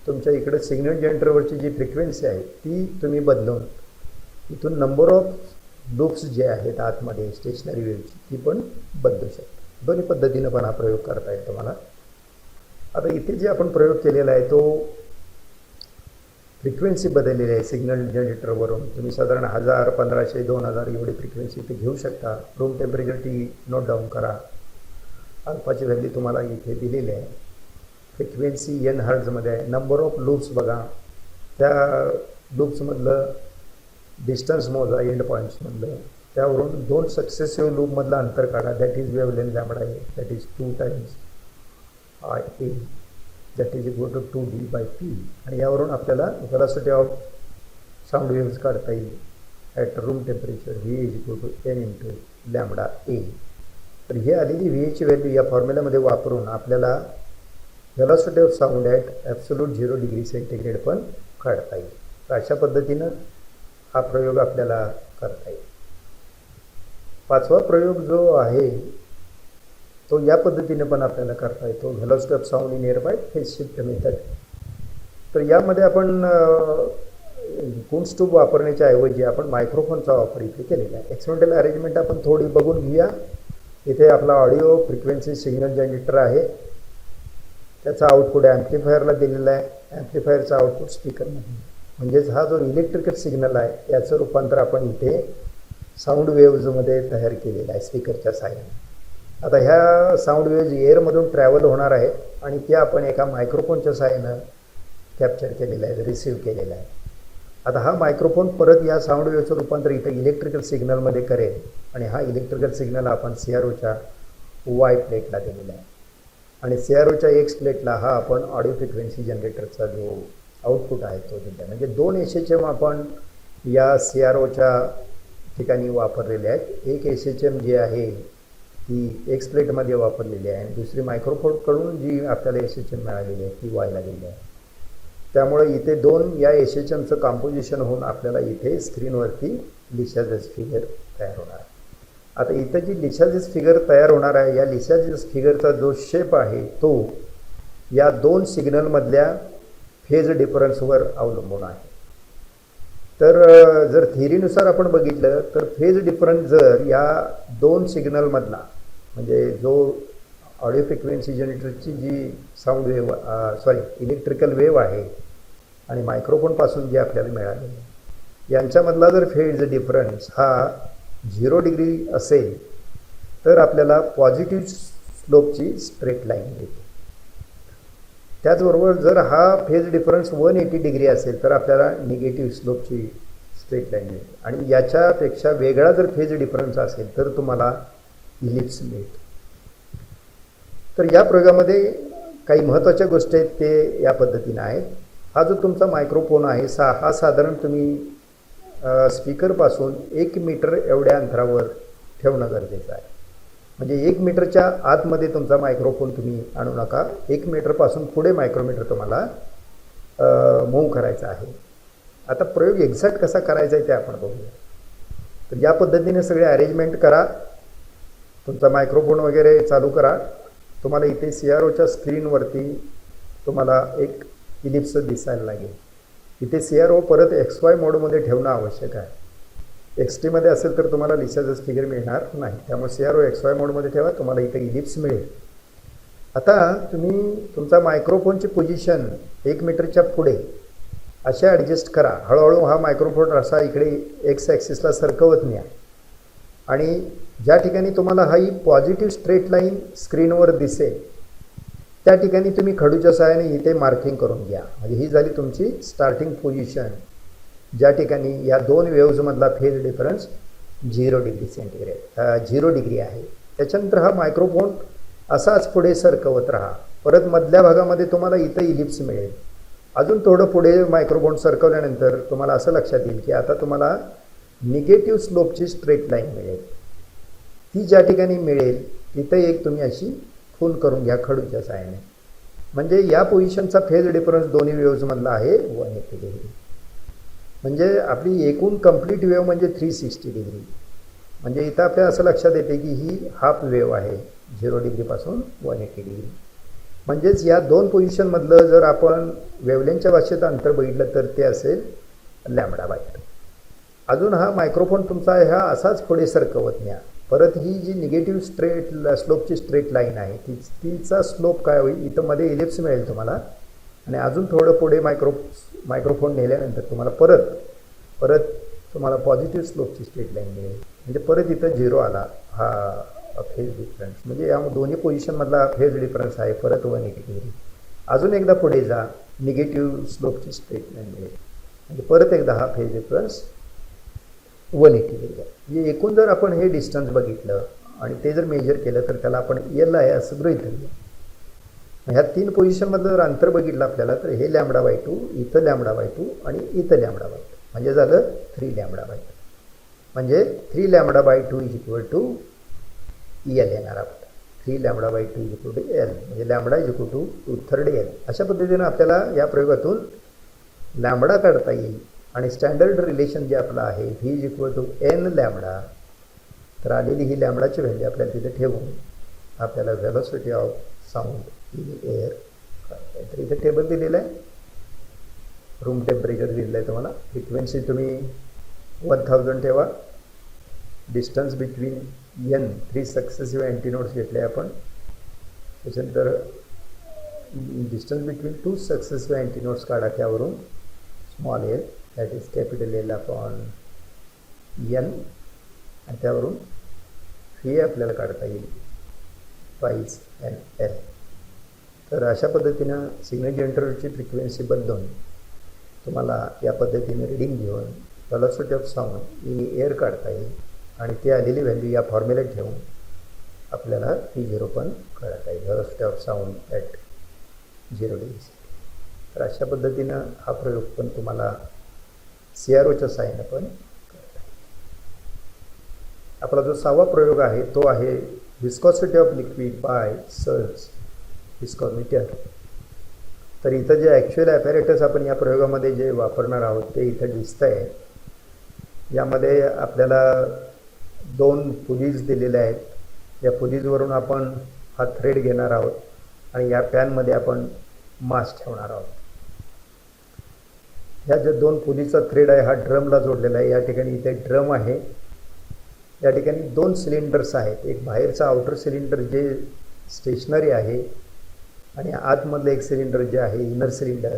S1: तुमच्या इकडे सिग्नल जनरेटरवरची जी फ्रिक्वेन्सी आहे ती तुम्ही बदलून इथून नंबर ऑफ लूप्स जे आहेत आतमध्ये स्टेशनरी वेव्हची ती पण बदलू शकता. दोन्ही पद्धतीनं पण हा प्रयोग करता येईल तुम्हाला. आता इथे जे आपण प्रयोग केलेला आहे तो फ्रिक्वेन्सी बदललेली आहे सिग्नल जनरेटरवरून. तुम्ही साधारण 1000, 1500, 2000 एवढी फ्रिक्वेन्सी इथे घेऊ शकता. Room temperature T note down करा. अल्फाची व्हॅल्यू तुम्हाला इथे दिलेली आहे. फ्रिक्वेन्सी एन हर्ट्झमध्ये आहे. नंबर ऑफ लूप्स बघा, त्या लूप्समधलं डिस्टन्स मोजा एंड पॉईंट्समधलं. त्यावरून दोन सक्सेसिव्ह लूपमधलं अंतर काढा. दॅट इज वेव्हलेंथ लॅम्बडा आहे. That is 2 times I A, that is equal to 2d/p. आणि यावरून आपल्याला व्हेलॉसिटी ऑफ साऊंड वेव्स काढता येईल at room temperature. V is equal to n into lambda a. तर हे आलेली व्हीची व्हॅल्यू या फॉर्म्युल्यामध्ये वापरून आपल्याला velocity of sound at absolute 0 degree centigrade पण काढता येईल. तर अशा पद्धतीनं हा प्रयोग आपल्याला करता येईल. पाचवा प्रयोग जो आहे तो या पद्धतीने पण आपल्याला करता येतो. Velocity of sound in nearby phase shift method. तर यामध्ये आपण कुंड्स ट्यूब वापरण्याच्या ऐवजी आपण मायक्रोफोनचा वापर इथे केलेला आहे. एक्सपेरिमेंटल अरेंजमेंट आपण थोडी बघून घेऊया. इथे आपला ऑडिओ फ्रिक्वेन्सी सिग्नल जनरेटर आहे. त्याचा आउटपुट ॲम्प्लिफायरला दिलेला आहे. ॲम्प्लिफायरचा आउटपुट स्पीकरमध्ये, म्हणजेच हा जो इलेक्ट्रिकल सिग्नल आहे याचं रूपांतर आपण इथे साऊंड वेव्जमध्ये तयार केलेला आहे स्पीकरच्या साहाय्याने. आता ह्या साऊंड वेव्ज एअरमधून ट्रॅव्हल होणार आहेत आणि त्या आपण एका मायक्रोफोनच्या साहाय्यानं कॅप्चर केलेलं आहे, रिसीव्ह केलेलं आहे. आता हा मायक्रोफोन परत या साऊंड वेव्हचं रूपांतर इथं इलेक्ट्रिकल सिग्नलमध्ये करेल आणि हा इलेक्ट्रिकल सिग्नल आपण CROच्या वाय प्लेटला दिलेला आहे आणि CROच्या एक्स प्लेटला हा आपण ऑडिओ फ्रिक्वेन्सी जनरेटरचा जो आउटपुट आहे तो दिला आहे. म्हणजे 2 SHM आपण या CROच्या ठिकाणी वापरलेले आहेत. एक SHM जी आहे ती एक्स प्लेटमध्ये वापरलेली आहे आणि दुसरी मायक्रोफोनकडून जी आपल्याला SHM मिळालेली आहे ती वायला दिली आहे. त्यामुळे इथे 2 या SHMचं कॉम्पोजिशन होऊन आपल्याला इथे स्क्रीनवरती लिशाजेस फिगर तयार होणार आहे. आता इथं जी लिशाजेस फिगर तयार होणार आहे या लिशाजेस फिगरचा जो शेप आहे तो या 2 सिग्नलमधल्या फेज डिफरन्सवर अवलंबून आहे. तर जर थिअरीनुसार आपण बघितलं तर फेज डिफरन्स जर या 2 सिग्नलमधला म्हणजे जो ऑडिओ फ्रिक्वेन्सी जनरेटरची जी साऊंड वेव्ह इलेक्ट्रिकल वेव्ह आहे आणि मायक्रोफोनपासून जे आपल्याला मिळालेलं आहे यांच्यामधला जर फेज डिफरन्स हा 0 डिग्री असेल तर आपल्याला पॉझिटिव्ह स्लोपची स्ट्रेट लाईन मिळते. त्याचबरोबर जर हा फेज डिफरन्स 180 डिग्री असेल तर आपल्याला निगेटिव्ह स्लोपची स्ट्रेट लाईन मिळते आणि याच्यापेक्षा वेगळा जर फेज डिफरन्स असेल तर तुम्हाला इलिप्स मिळते. तर या प्रयोगामध्ये काही महत्त्वाच्या गोष्टी आहेत ते या पद्धतीने आहेत. हा जो तुमचा मायक्रोफोन आहे हा साधारण तुम्ही स्पीकरपासून 1 मीटर एवढ्या अंतरावर ठेवणं गरजेचं आहे. म्हणजे 1 मीटरच्या आतमध्ये तुमचा मायक्रोफोन तुम्ही आणू नका. 1 मीटरपासून पुढे मायक्रोमीटर तुम्हाला मूव्ह करायचा आहे. आता प्रयोग एक्झॅक्ट कसा करायचा आहे ते आपण बघूया. तर या पद्धतीने सगळे अरेंजमेंट करा. तुमचा मायक्रोफोन वगैरे चालू करा. तुम्हाला इथे CROच्या स्क्रीनवरती तुम्हाला एक इलिप्स दिसायला लागेल. इथे CRO परत XY मोडमध्ये ठेवणं आवश्यक आहे. XT असेल तर तुम्हाला लिसाचंच फिगर मिळणार नाही. त्यामुळे CRO XY मोडमध्ये ठेवा. तुम्हाला इथे इलिप्स मिळेल. आता तुम्ही तुमचा मायक्रोफोनची पोझिशन 1 मीटरच्या पुढे असे ॲडजस्ट करा. हळूहळू हा मायक्रोफोन असा इकडे X ॲक्सिसला सरकवत न्या आणि ज्या ठिकाणी तुम्हाला ही पॉझिटिव्ह स्ट्रेट लाईन स्क्रीनवर दिसेल त्या ठिकाणी तुम्ही खडूच्या सहाय्याने इथे मार्किंग करून घ्या. म्हणजे ही झाली तुमची स्टार्टिंग पोझिशन, ज्या ठिकाणी या दोन वेव्हजमधला फेज डिफरन्स 0 डिग्री आहे. त्याच्यानंतर हा मायक्रोफोन असाच पुढे सरकवत राहा. परत मधल्या भागामध्ये तुम्हाला इथं इलिप्स मिळेल. अजून थोडं पुढे मायक्रोफोन सरकवल्यानंतर तुम्हाला असं लक्षात येईल की आता तुम्हाला निगेटिव्ह स्लोपची स्ट्रेट लाईन मिळेल. ती ज्या ठिकाणी मिळेल तिथं एक तुम्ही अशी खून करून घ्या खडूच्या सहाय्याने. म्हणजे या पोझिशनचा फेज डिफरन्स दोन्ही वेव्हजमधला आहे 180 डिग्री. म्हणजे आपली एकूण कंप्लीट वेव्ह म्हणजे 360 डिग्री. म्हणजे इथं आपल्याला असं लक्षात येते की ही हाफ वेव्ह आहे 0 डिग्रीपासून 180 डिग्री. म्हणजेच या दोन पोझिशनमधलं जर आपण वेव्हलेंथच्या भाषेत अंतर बघितलं तर ते असेल λ/2. अजून हा मायक्रोफोन तुमचा ह्या असाच पुढे सरकवत न्या. परत ही जी निगेटिव्ह स्लोपची स्ट्रेट लाईन आहे तिचा स्लोप काय होईल, इथं मध्ये इलिप्स मिळेल तुम्हाला आणि अजून थोडं पुढे मायक्रोफोन नेल्यानंतर तुम्हाला परत तुम्हाला पॉझिटिव्ह स्लोपची स्ट्रेट लाईन मिळेल. म्हणजे परत इथं 0 आला हा फेज डिफरन्स. म्हणजे या दोन्ही पोझिशनमधला फेज डिफरन्स आहे परत 180 डिग्री. अजून एकदा पुढे जा, निगेटिव्ह स्लोपची स्ट्रेट लाईन मिळेल. म्हणजे परत एकदा हा फेज डिफरन्स 180 डिग्री. म्हणजे एकूण जर आपण हे डिस्टन्स बघितलं आणि ते जर मेजर केलं तर त्याला आपण L आहे असं गृहीत धरूया. ह्या तीन पोझिशनमधलं जर अंतर बघितलं आपल्याला तर हे λ/2, इथं λ/2 आणि इथं λ/2 म्हणजे झालं 3λ/2. म्हणजे 3λ/2 L येणार आपलं. 3λ/2 L म्हणजे λ 2/3 L. अशा पद्धतीनं आपल्याला या प्रयोगातून लॅम्बडा काढता येईल. आणि स्टँडर्ड रिलेशन जे आपलं आहे V n λ. तर आलेली ही लॅम्बडाची व्हॅल्यू आपल्याला तिथे ठेवून आपल्याला velocity of sound in air काढता येईल. तर इथे टेबल दिलेलं आहे, रूम टेम्परेचर दिलेलं आहे तुम्हाला. फ्रिक्वेन्सी तुम्ही 1000 ठेवा. डिस्टन्स बिटवीन n 3 सक्सेसिव्ह अँटीनोड्स घेतले आपण. त्याच्यानंतर डिस्टन्स बिटवीन 2 सक्सेसिव्ह अँटीनोड्स काढा. त्यावरून small L that is capital L upon n आणि त्यावरून हे आपल्याला काढता येईल प्राईस NL. तर अशा पद्धतीनं सिग्नल जनरेटरची फ्रिक्वेन्सी बदलून तुम्हाला या पद्धतीने रिडिंग घेऊन velocity of sound in air काढता येईल आणि ती आलेली व्हॅल्यू या फॉर्म्युल्यात ठेवून आपल्याला V0 पण काढता येईल, velocity of sound at 0 degree. तर अशा पद्धतीनं हा प्रयोग पण तुम्हाला CROच्या साहाय्याने पण करता येईल. आपला जो 6वा प्रयोग आहे तो आहे viscosity of liquid by Searle's viscometer. तर इथं जे ॲक्च्युअल ॲपॅरेटस आपण या प्रयोगामध्ये जे वापरणार आहोत ते इथं दिसतं आहे. यामध्ये आपल्याला 2 पुलीज दिलेल्या आहेत. या पुलीजवरून आपण हा थ्रेड घेणार आहोत आणि या पॅनमध्ये आपण मास ठेवणार आहोत. ह्या ज्या 2 पुलीचा थ्रेड आहे हा ड्रमला जोडलेला आहे. या ठिकाणी इथे ड्रम आहे. या ठिकाणी 2 सिलेंडर्स आहेत. एक बाहेरचा आउटर सिलेंडर जे स्टेशनरी आहे आणि आतमधलं एक सिलेंडर जे आहे इनर सिलेंडर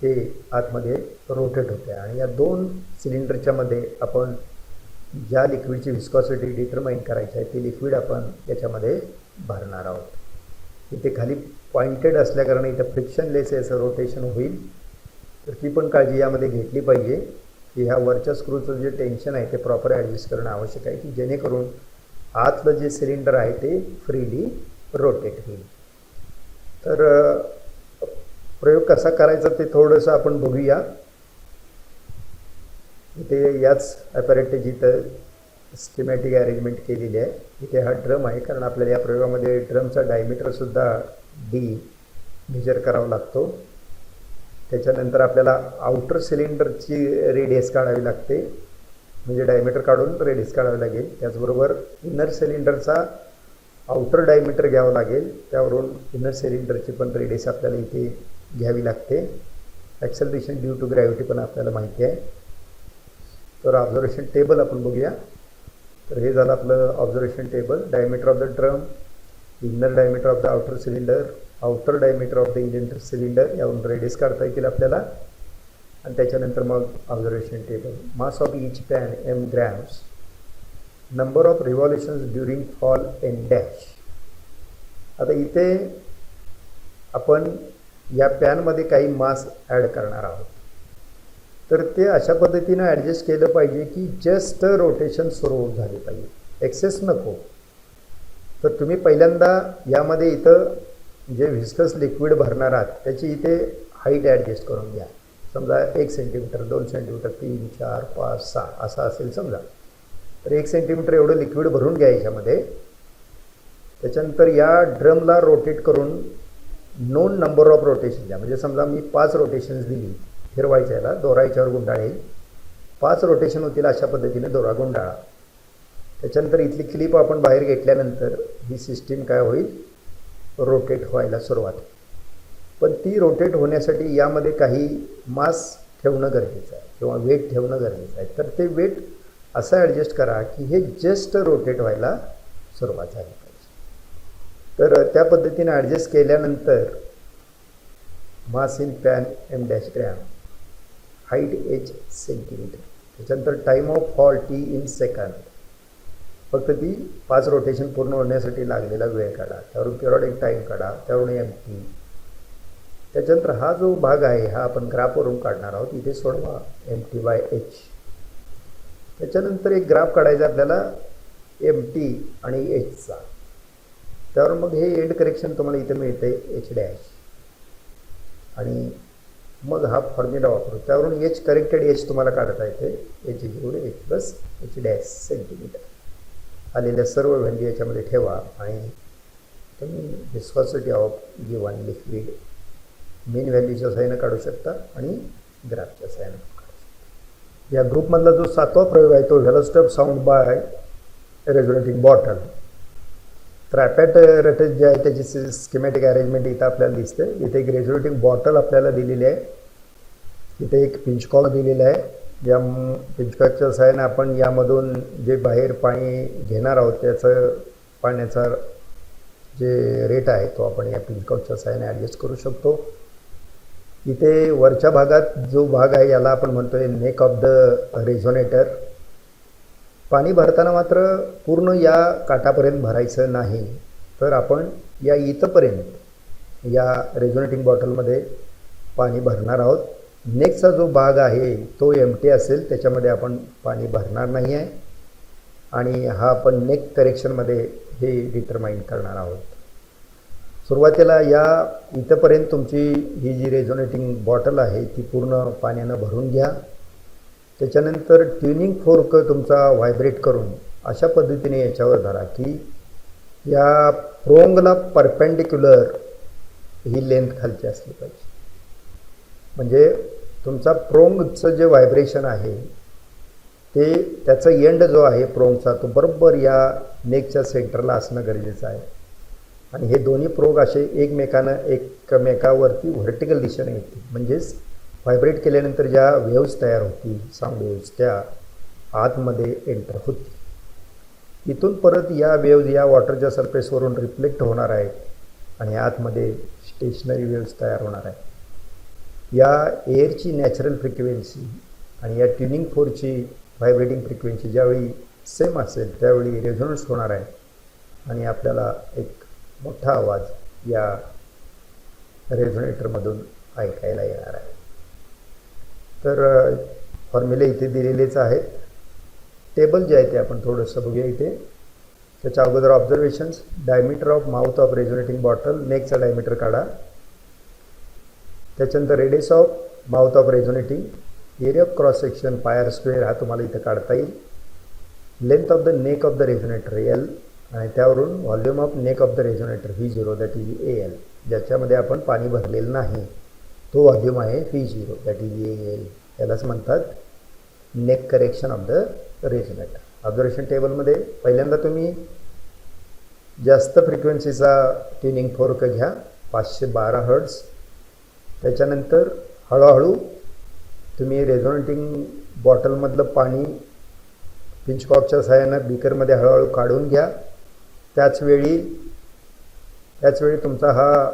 S1: ते आतमध्ये रोटेट होते. आणि या 2 सिलेंडरच्या मध्ये आपण ज्या लिक्विडची विस्कॉसिटी डिटरमाइन करायची आहे ते लिक्विड आपण याच्यामध्ये भरणार आहोत. इथे खाली पॉइंटेड असल्याकारणे इथं फ्रिक्शनलेस याचं रोटेशन होईल. तर ती पण काळजी यामध्ये घेतली पाहिजे की ह्या वरच्या स्क्रूचं जे टेन्शन आहे ते प्रॉपर ॲडजस्ट करणं आवश्यक आहे की जेणेकरून आतलं जे सिलेंडर आहे ते फ्रीली रोटेट होईल. तर प्रयोग कसा करायचा ते थोडंसं आपण बघूया. इथे याच ॲपॅरेटची जिथं स्कीमॅटिक अरेंजमेंट केलेली आहे. इथे हा ड्रम आहे कारण आपल्याला या प्रयोगामध्ये ड्रमचा डायमीटरसुद्धा D मेजर करावा लागतो. त्याच्यानंतर आपल्याला आउटर सिलेंडरची रेडियस काढावी लागते, म्हणजे डायमीटर काढून रेडियस काढावी लागेल. त्याचबरोबर इनर सिलेंडरचा आउटर डायमीटर घ्यावं लागेल, त्यावरून इनर सिलेंडरची पण रेडियस आपल्याला इथे घ्यावी लागते. ॲक्सेलरेशन ड्यू टू ग्रॅव्हिटी पण आपल्याला माहिती आहे. तर ऑब्झर्वेशन टेबल आपण बघूया. तर हे झालं आपलं observation table. Diameter of the drum, inner diameter of the outer cylinder, outer diameter of the inner cylinder, यावरून रेडियस काढता येतील आपल्याला. आणि त्याच्यानंतर मग observation table. Mass of each pan m grams, number of revolutions during fall n dash. आता इथे आपण या पॅनमध्ये काही मास ॲड करणार आहोत, तर ते अशा पद्धतीनं ॲडजस्ट केलं पाहिजे की जस्ट रोटेशन सुरू झाले पाहिजे, एक्सेस नको. तर तुम्ही पहिल्यांदा यामध्ये इथं जे व्हिस्कस लिक्विड भरणार आहात त्याची इथे हाईट ॲडजस्ट करून घ्या. समजा 1 सेंटीमीटर, 2 सेंटीमीटर, 3, 4, 5, 6 असं असेल समजा. तर 1 सेंटीमीटर एवढं लिक्विड भरून घ्या याच्यामध्ये. त्याच्यानंतर या ड्रमला रोटेट करून नोन नंबर ऑफ रोटेशन द्या. म्हणजे समजा मी 5 रोटेशन्स दिली, फिरवायचं याला, दोरा याच्यावर गुंडाळेल, 5 रोटेशन होतील अशा पद्धतीने दोरा गुंडाळा. त्याच्यानंतर इथली क्लिप आपण बाहेर घेतल्यानंतर ही सिस्टीम काय होईल, रोटेट व्हायला सुरुवात होईल. पण ती रोटेट होण्यासाठी यामध्ये काही मास ठेवणं गरजेचं आहे किंवा वेट ठेवणं गरजेचं आहे. तर ते वेट असं ॲडजस्ट करा की हे जस्ट रोटेट व्हायला सुरुवात झाली पाहिजे. तर त्या पद्धतीने ॲडजस्ट केल्यानंतर mass in pan m dash gram, height h centimetre, त्याच्यानंतर time of fall t in second. फक्त ती 5 रोटेशन पूर्ण होण्यासाठी लागलेला वेळ काढा, त्यावरून पिरियडिक टाईम काढा, त्यावरून mt. त्याच्यानंतर हा जो भाग आहे हा आपण ग्राफवरून काढणार आहोत, इथे सोडवा mt/h. त्याच्यानंतर एक ग्राफ काढायचा आपल्याला mt आणि hचा. त्यावर मग हे एंड करेक्शन तुम्हाला इथे मिळते h डॅश, आणि मग हा फॉर्म्युला वापरू, त्यावरून h करेक्टेड h तुम्हाला काढता येते, h एवढे h plus h dash centimetre. आलेल्या सर्व व्हॅल्यू याच्यामध्ये ठेवा आणि तुम्ही व्हिस्कॉसिटी ऑफ गिव्हन लिक्विड मेन व्हॅल्यूच्या साहाय्याने काढू शकता आणि ग्राफच्या साहाय्याने काढू शकता. या ग्रुपमधला जो 7वा प्रयोग आहे तो velocity of sound by resonating bottle. तर ॲपॅरेटस जे आहे त्याची स्कीमॅटिक अरेंजमेंट इथं आपल्याला दिसते. इथे एक रेझोनेटिंग बॉटल आपल्याला दिलेली आहे, इथे एक पिंचकॉक दिलेला आहे. या पिंचकॉकच्या साहाय्याने आपण यामधून जे बाहेर पाणी घेणार आहोत त्याचं पाण्याचा जे रेट आहे तो आपण या पिंचकॉकच्या साहाय्याने ॲडजस्ट करू शकतो. इथे वरच्या भागात जो भाग आहे याला आपण म्हणतोय नेक ऑफ द रेझोनेटर. पाणी भरताना मात्र पूर्ण या काठापर्यंत भरायचं नाही, तर आपण या इथंपर्यंत या रेझोनेटिंग बॉटलमध्ये पाणी भरणार आहोत. नेकचा जो भाग आहे तो एम्प्टी असेल, त्याच्यामध्ये आपण पाणी भरणार नाही आहे. आणि हा आपण नेक करेक्शनमध्ये हे डिटरमाइन करणार आहोत. सुरुवातीला या इथंपर्यंत तुमची ही जी रेझोनेटिंग बॉटल आहे ती पूर्ण पाण्यानं भरून घ्या. त्याच्यानंतर ट्युनिंग फोर्क तुमचा व्हायब्रेट करून अशा पद्धतीने याच्यावर धरा की या प्रोंगला परपेंडिक्युलर ही लेंथ खालची असली पाहिजे. म्हणजे तुमचा प्रोंगचं जे व्हायब्रेशन आहे ते त्याचा एंड जो आहे प्रोंगचा तो बरोबर या नेकच्या सेंटरला असणं गरजेचं आहे. आणि हे दोन्ही प्रोग असे एकमेकावरती व्हर्टिकल दिशेने येतील. म्हणजेच व्हायब्रेट केल्यानंतर ज्या वेव्स तयार होतील, साऊंड वेव्स, त्या आतमध्ये एंटर होतील. इथून परत या वेव्ज या वॉटरच्या सरफेसवरून रिफ्लेक्ट होणार आहेत आणि आतमध्ये स्टेशनरी वेव्स तयार होणार आहेत. या एअरची नॅचरल फ्रिक्वेन्सी आणि या ट्युनिंग फोर्कची व्हायब्रेटिंग फ्रिक्वेन्सी ज्यावेळी सेम असेल त्यावेळी रेझोनन्स होणार आहे आणि आपल्याला एक मोठा आवाज या रेझोनेटरमधून ऐकायला येणार आहे. तर फॉर्म्युले इथे दिलेलेच आहेत. टेबल जे आहे ते आपण थोडंसं बघूया इथे. त्याच्या अगोदर observations, diameter of mouth of resonating bottle, नेकचा डायमीटर काढा. त्याच्यानंतर radius of mouth of resonating, area of cross section pi r square हा तुम्हाला इथं काढता येईल. Length of the neck of the resonator l, आणि त्यावरून volume of neck of the resonator V0 that is AL, ज्याच्यामध्ये आपण पाणी भरलेलं नाही. तो व्हॉल्यूम आहे V0, दॅट इज त्यालाच म्हणतात neck correction of the resonator. Observation टेबलमध्ये पहिल्यांदा तुम्ही जास्त फ्रिक्वेन्सीचा ट्युनिंग फोर्क घ्या 512 हर्ट्ज. त्याच्यानंतर हळूहळू तुम्ही रेझोनेटिंग बॉटलमधलं पाणी पिंचकॉकच्या सहाय्यानं बीकरमध्ये हळूहळू काढून घ्या. त्याचवेळी तुमचा हा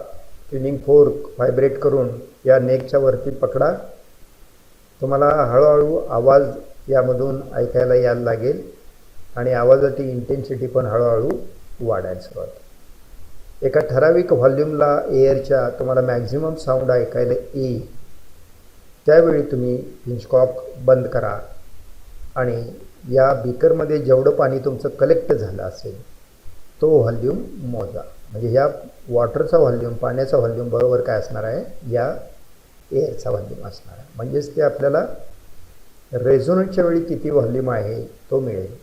S1: ट्युनिंग फोर्क व्हायब्रेट करून या नेकच्या वरती पकडा. तुम्हाला हळूहळू आवाज यामधून ऐकायला यायला लागेल आणि आवाजाची इंटेन्सिटी पण हळूहळू वाढायला सुरुवात. एका ठराविक व्हॉल्यूमला एअरच्या तुम्हाला मॅक्झिमम साऊंड ऐकायला येईल. त्यावेळी तुम्ही पिंचकॉक बंद करा आणि या बीकरमध्ये जेवढं पाणी तुमचं कलेक्ट झालं असेल तो व्हॉल्यूम मोजा. म्हणजे ह्या वॉटरचा व्हॉल्यूम, पाण्याचा व्हॉल्यूम बरोबर काय असणार आहे, या एअरचा व्हॉल्यूम असणार आहे. म्हणजेच ते आपल्याला रेझोनंटच्या वेळी किती व्हॉल्यूम आहे तो मिळेल.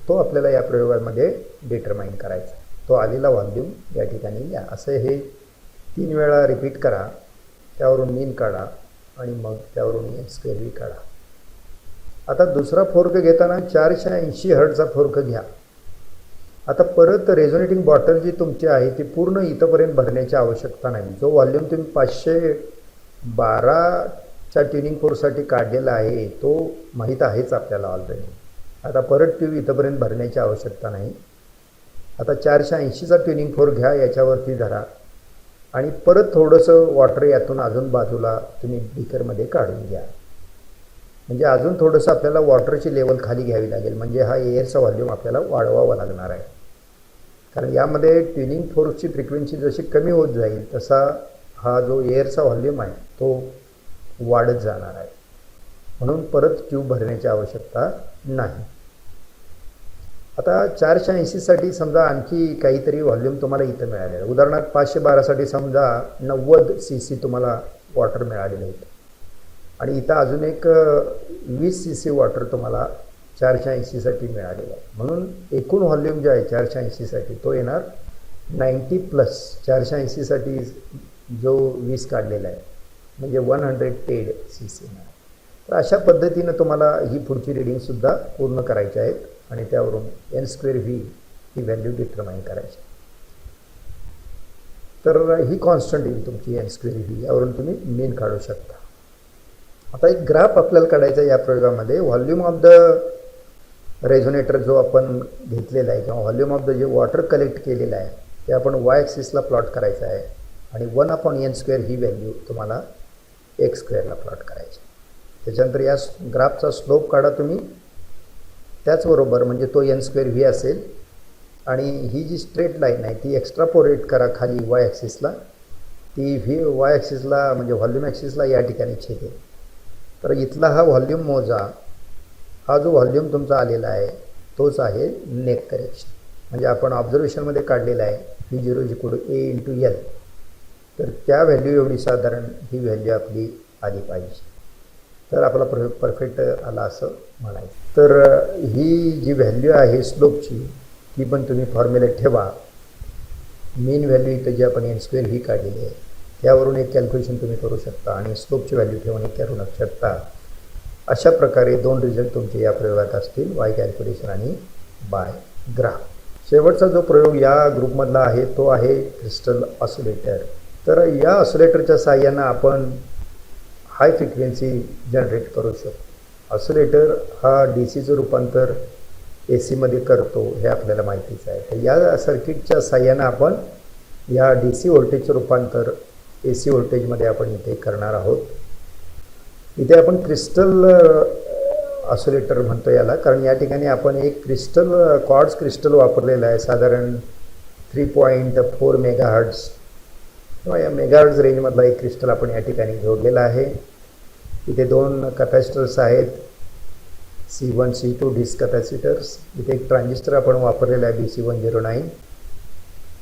S1: तो आपल्याला या प्रयोगामध्ये डिटरमाइन करायचा. तो आलेला व्हॉल्यूम या ठिकाणी लिहा. असं हे 3 वेळा रिपीट करा. त्यावरून मीन काढा आणि मग त्यावरून स्क्वेअर व्ही काढा. आता दुसरा फोर्क घेताना 480 हर्ट्जचा फोर्क घ्या. आता परत रेझोनेटिंग बॉटल जी तुमची आहे ती पूर्ण इथंपर्यंत भरण्याची आवश्यकता नाही. जो व्हॉल्यूम तुम्ही 512च्या ट्युनिंग फोर्कसाठी काढलेला आहे तो माहीत आहेच आपल्याला ऑलरेडी. आता परत ट्यूब इथंपर्यंत भरण्याची आवश्यकता नाही. आता 480चा ट्युनिंग फोर्क घ्या, याच्यावरती धरा आणि परत थोडंसं वॉटर यातून अजून बाजूला तुम्ही बीकरमध्ये काढून घ्या. म्हणजे अजून थोडंसं आपल्याला वॉटरची लेवल खाली घ्यावी लागेल. म्हणजे हा एअरचा व्हॉल्यूम आपल्याला वाढवावा लागणार आहे. कारण यामध्ये ट्युनिंग फोर्कची फ्रिक्वेन्सी जशी कमी होत जाईल तसा हा जो एअरचा व्हॉल्यूम आहे तो वाढत जाणार आहे. म्हणून परत ट्यूब भरण्याची आवश्यकता नाही. आता 480साठी समजा आणखी काहीतरी व्हॉल्यूम तुम्हाला इथं मिळालेलं आहे. उदाहरणार्थ 512साठी समजा 90 cc तुम्हाला वॉटर मिळालेलं होतं आणि इथं अजून एक 20 cc वॉटर तुम्हाला 480साठी मिळालेलं आहे. म्हणून एकूण व्हॉल्यूम जो आहे 480साठी तो येणार 90+. 480साठी जो 20 काढलेला आहे म्हणजे 110 cc. तर अशा पद्धतीनं तुम्हाला ही पुढची रिडिंगसुद्धा पूर्ण करायची आहेत आणि त्यावरून n² v ही व्हॅल्यू डिटरमाइन करायची. तर ही कॉन्स्टंट येईल तुमची n² v. यावरून तुम्ही मीन काढू शकता. आता एक ग्राफ आपल्याला काढायचा या प्रयोगामध्ये. व्हॉल्यूम ऑफ द रेझोनेटर जो आपण घेतलेला आहे किंवा व्हॉल्यूम ऑफ द जे वॉटर कलेक्ट केलेलं आहे ते आपण y ॲक्सिसला प्लॉट करायचं आहे आणि 1/n² ही व्हॅल्यू तुम्हाला x² ला प्लॉट करायची. त्याच्यानंतर या ग्राफचा स्लोप काढा तुम्ही. त्याचबरोबर म्हणजे तो n² v असेल आणि ही जी स्ट्रेट लाईन आहे ती एक्स्ट्रापोलेट करा खाली y ॲक्सिसला. ती y ॲक्सिसला म्हणजे व्हॉल्यूम ॲक्सिसला या ठिकाणी छेदेल. तर इथला हा व्हॉल्यूम मोजा. हा जो व्हॉल्यूम तुमचा आलेला आहे तोच आहे नेक करेक्शन. म्हणजे आपण ऑब्झर्वेशनमध्ये काढलेला आहे V0 = A × L. तर त्या व्हॅल्यू एवढी साधारण ही व्हॅल्यू आपली आली पाहिजे. तर आपला प्रयोग परफेक्ट आला असं म्हणायचं. तर ही जी व्हॅल्यू आहे स्लोपची ती पण तुम्ही फॉर्म्युलेट ठेवा. मेन व्हॅल्यू इथं जी आपण n² ही काढलेली आहे त्यावरून एक कॅल्क्युलेशन तुम्ही करू शकता आणि स्लोपची व्हॅल्यू ठेवून एक करू शकता. अशा प्रकारे 2 रिझल्ट तुमचे या प्रयोगात असतील, y कॅल्क्युलेशन आणि बाय ग्राफ. शेवटचा जो प्रयोग या ग्रुपमधला आहे तो आहे क्रिस्टल ऑसिलेटर. तर या ऑसिलेटरच्या साहाय्यानं आपण हाय फ्रिक्वेन्सी जनरेट करू शकतो. ऑसिलेटर हा DCचं रूपांतर AC करतो हे आपल्याला माहितीच आहे. तर या सर्किटच्या साहाय्यानं आपण या DC व्होल्टेजचं रूपांतर AC व्होल्टेजमध्ये आपण इथे करणार आहोत. इथे आपण क्रिस्टल ऑसिलेटर म्हणतो याला, कारण या ठिकाणी आपण एक क्वार्ट्ज क्रिस्टल वापरलेलं आहे. साधारण 3.4 मेगाहर्ट्ज किंवा या मेगाहर्ट्ज रेंजमधला एक क्रिस्टल आपण या ठिकाणी जोडलेला आहे. इथे 2 कॅपॅसिटर्स आहेत, C1 C2 डिस्क कॅपॅसिटर्स. इथे एक ट्रान्झिस्टर आपण वापरलेला आहे BC109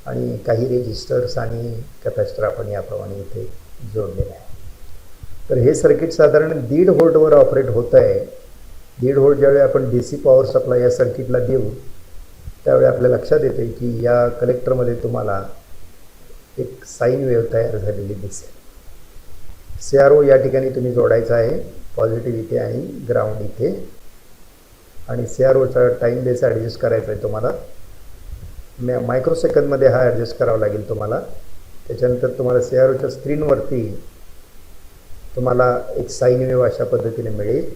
S1: आणि काही रेजिस्टर्स आणि कॅपॅसिटर आपण याप्रमाणे इथे जोडलेले आहे. तर हे सर्किट साधारण 1.5 व्होल्टवर ऑपरेट होत आहे. 1.5 व्होल्ट ज्यावेळी आपण DC पॉवर सप्लाय या सर्किटला देऊ त्यावेळी आपल्या लक्षात येते की या कलेक्टरमध्ये तुम्हाला एक साईन वेव्ह तयार झालेली दिसेल. CRO या ठिकाणी तुम्ही जोडायचा आहे, पॉझिटिव्ह इथे आणि ग्राउंड इथे. आणि CROचा टाईम बेस ॲडजस्ट करायचा आहे तुम्हाला. मायक्रोसेकंदमध्ये हा ॲडजस्ट करावा लागेल तुम्हाला. त्याच्यानंतर तुम्हाला CROच्या स्क्रीनवरती तुम्हाला एक साईन वेव्ह अशा पद्धतीने मिळेल.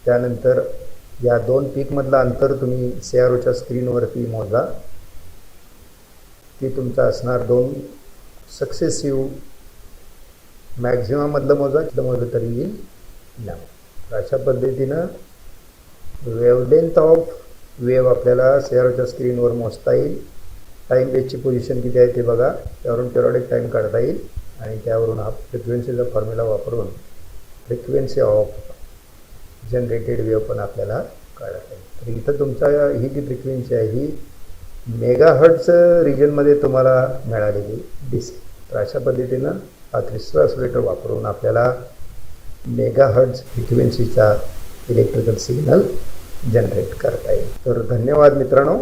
S1: त्यानंतर या 2 पीकमधलं अंतर तुम्ही CROच्या स्क्रीनवरती मोजा. ती तुमचा असणार 2 सक्सेसिव्ह मॅक्झिमममधलं मोजलं तरी येईल ना. अशा पद्धतीनं वेवलेंथ ऑफ वेव आपल्याला CROच्या स्क्रीनवर मोजता येईल. टाईम बेसची पोझिशन किती आहे ते बघा, त्यावरून पिरियॉडिक टाईम काढता येईल आणि त्यावरून हा फ्रिक्वेन्सीचा फॉर्म्युला वापरून फ्रिक्वेन्सी ऑफ जनरेटेड वेव पण आपल्याला काढता येईल. तर इथं तुमचा ही जी फ्रिक्वेन्सी आहे ही मेगाहर्ट्झ रिजनमध्ये तुम्हाला मिळालेली दिसेल. तर अशा पद्धतीनं हा क्रिस्टल ऑसिलेटर वापरून आपल्याला मेगाहर्ट्झ फ्रिक्वेन्सीचा इलेक्ट्रिकल सिग्नल जनरेट करता येईल. तर धन्यवाद मित्रांनो.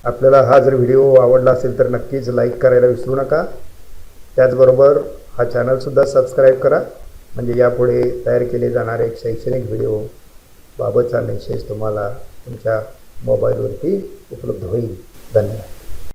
S1: आपल्याला हा जर व्हिडिओ आवडला असेल तर नक्कीच लाईक करायला विसरू नका. त्याचबरोबर हा चॅनलसुद्धा सबस्क्राईब करा, म्हणजे यापुढे तयार केले जाणारे शैक्षणिक व्हिडिओ बाबतचा मेसेज तुम्हाला तुमच्या मोबाईलवरती उपलब्ध होईल. धन्यवाद.